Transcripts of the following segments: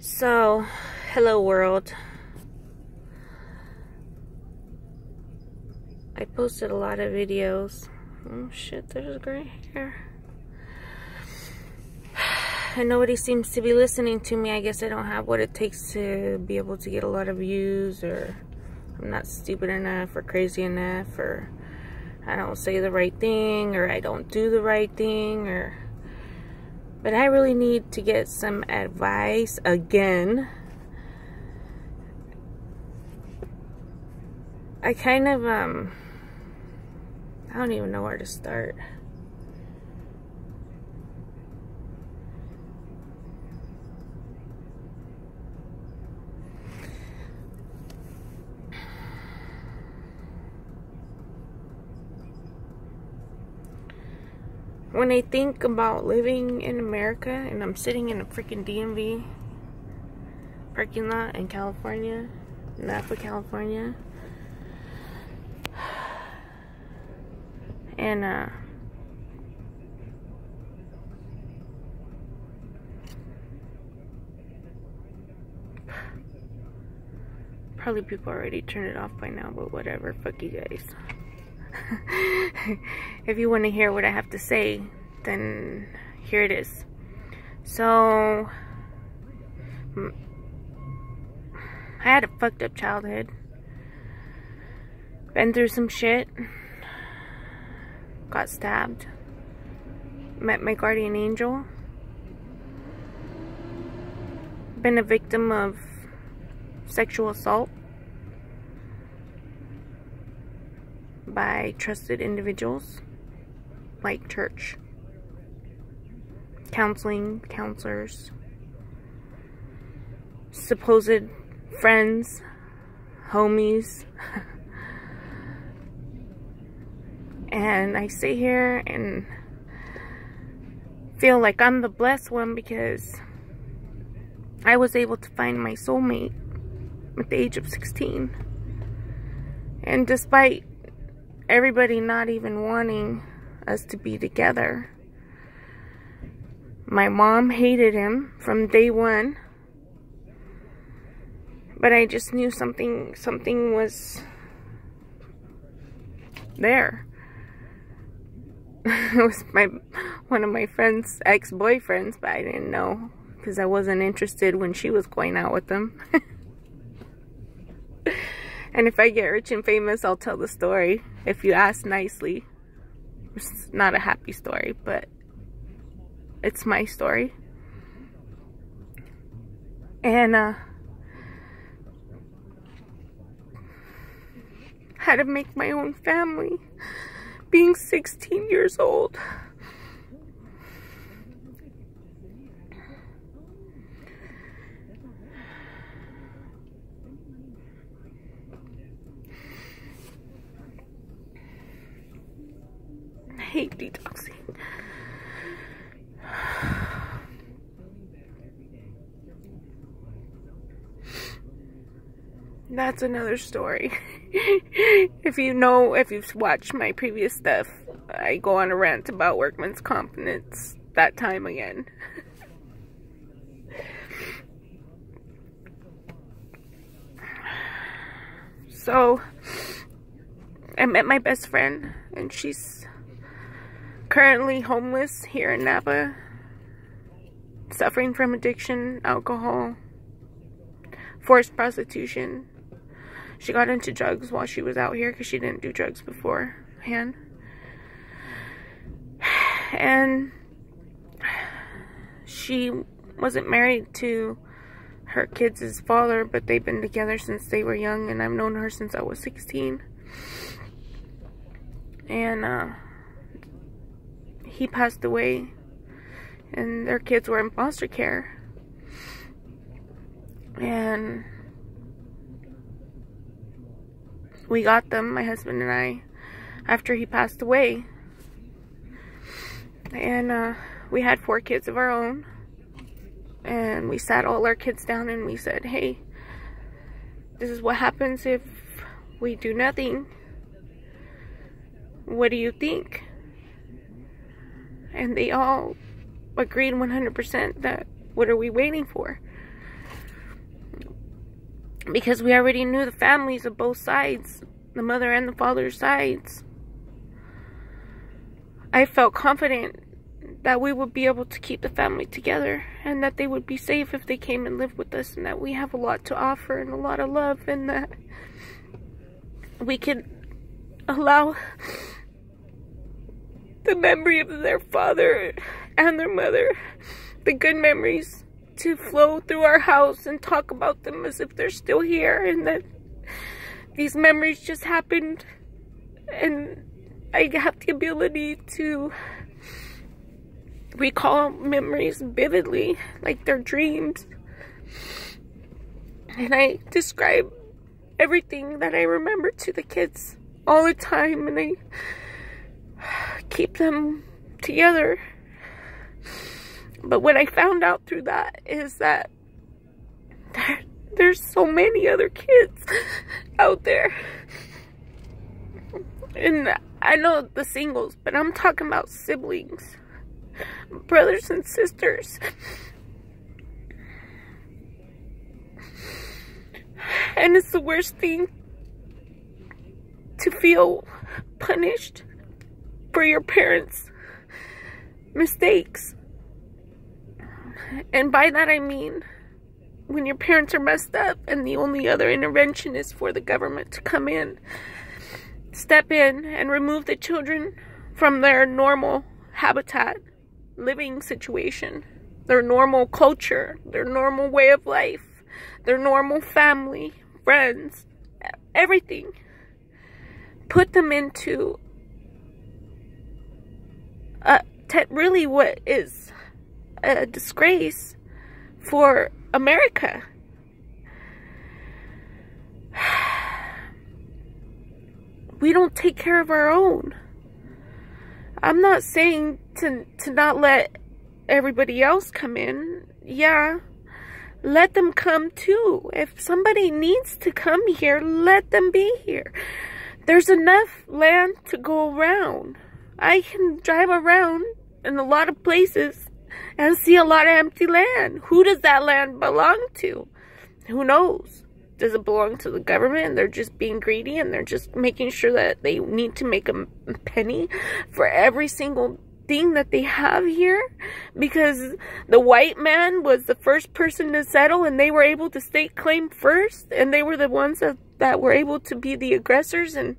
So, hello world. I posted a lot of videos. Oh shit, there's gray hair. And nobody seems to be listening to me. I guess I don't have what it takes to be able to get a lot of views, or I'm not stupid enough or crazy enough, or I don't say the right thing, or I don't do the right thing, but I really need to get some advice again. I kind of, I don't even know where to start. When I think about living in America and I'm sitting in a freaking DMV parking lot in California, Napa, California, and probably people already turned it off by now, but whatever, fuck you guys. If you want to hear what I have to say, then here it is. So, I had a fucked up childhood. Been through some shit. Got stabbed. Met my guardian angel. Been a victim of sexual assault by trusted individuals like church, counseling, counselors, supposed friends, homies. And I sit here and feel like I'm the blessed one because I was able to find my soulmate at the age of 16. And despite everybody not even wanting us to be together, my mom hated him from day one. But I just knew something was there. It was one of my friend's ex-boyfriends, but I didn't know because I wasn't interested when she was going out with them. And if I get rich and famous, I'll tell the story. If you ask nicely. It's not a happy story, but it's my story. And had to make my own family, being 16 years old. I hate detoxing. That's another story. If you've watched my previous stuff, I go on a rant about workman's comp, and it's that time again. So, I met my best friend, and she's currently homeless here in Napa, suffering from addiction, alcohol, forced prostitution. She got into drugs while she was out here because she didn't do drugs beforehand. And she wasn't married to her kids' father, but they've been together since they were young, and I've known her since I was 16. And he passed away, and their kids were in foster care. And we got them, my husband and I, after he passed away. And we had 4 kids of our own. And we sat all our kids down and we said, hey, this is what happens if we do nothing. What do you think? And they all agreed 100% that what are we waiting for? because we already knew the families of both sides, the mother and the father's sides. I felt confident that we would be able to keep the family together, and that they would be safe if they came and lived with us, and that we have a lot to offer and a lot of love, and that we could allow the memory of their father and their mother, the good memories, to flow through our house and talk about them as if they're still here, and that these memories just happened, and I have the ability to recall memories vividly, like they're dreams. And I describe everything that I remember to the kids all the time, and I keep them together. But what I found out through that is that there's so many other kids out there. And I know the singles, but I'm talking about siblings, brothers and sisters. And it's the worst thing to feel punished for your parents' mistakes. And by that I mean, when your parents are messed up and the only other intervention is for the government to come in, step in and remove the children from their normal habitat, living situation, their normal culture, their normal way of life, their normal family, friends, everything. Put them into really what is a disgrace for America. We don't take care of our own. I'm not saying to not let everybody else come in. Yeah, let them come too. If somebody needs to come here, let them be here. There's enough land to go around. I can drive around in a lot of places and see a lot of empty land. Who does that land belong to? Who knows? Does it belong to the government and they're just being greedy and they're just making sure that they need to make a penny for every single thing that they have here? Because the white man was the first person to settle and they were able to stake claim first, and they were the ones that were able to be the aggressors and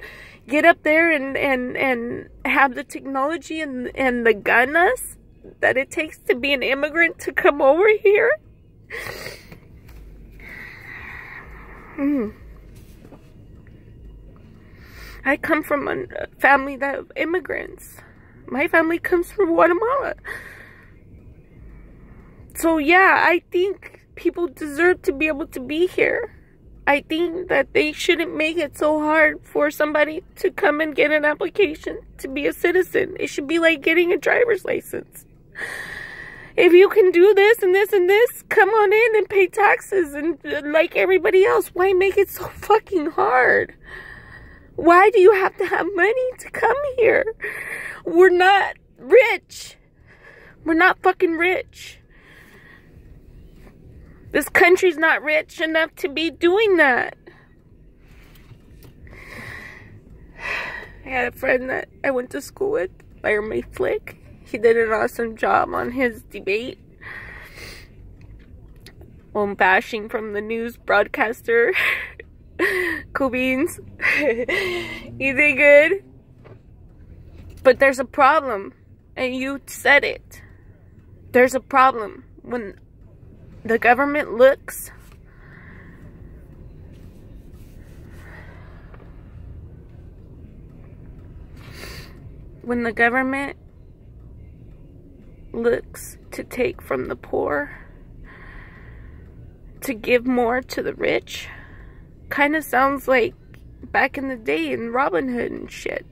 get up there and have the technology and the gunness that it takes to be an immigrant to come over here. I come from a family of immigrants. My family comes from Guatemala. So yeah, I think people deserve to be able to be here. I think that they shouldn't make it so hard for somebody to come and get an application to be a citizen. It should be like getting a driver's license. If you can do this and this and this, come on in and pay taxes and like everybody else. Why make it so fucking hard? Why do you have to have money to come here? We're not rich. We're not fucking rich. This country's not rich enough to be doing that. I had a friend that I went to school with, Byron Flick. He did an awesome job on his debate on bashing from the news broadcaster. Cool beans. He did good. But there's a problem, and you said it. There's a problem when the government looks to take from the poor to give more to the rich. Kind of sounds like back in the day in Robin Hood and shit.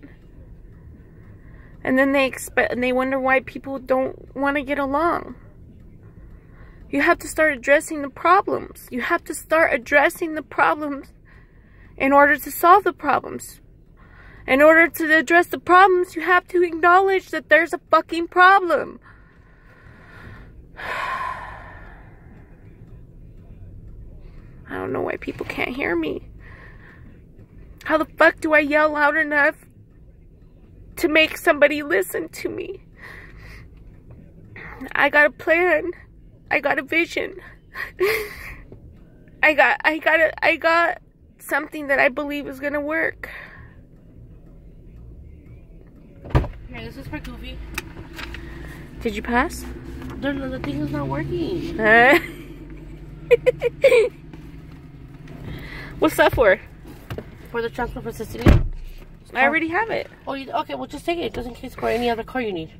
And then they wonder why people don't want to get along. You have to start addressing the problems. You have to start addressing the problems in order to solve the problems. In order to address the problems, you have to acknowledge that there's a fucking problem. I don't know why people can't hear me. How the fuck do I yell loud enough to make somebody listen to me? I got a plan. I got a vision. I got something that I believe is gonna work. Here, this is for Goofy. Did you pass? No, the thing is not working. What's that for? For the transfer for Cecilia. I already have it. Oh, okay, well just take it just in case for any other car you need.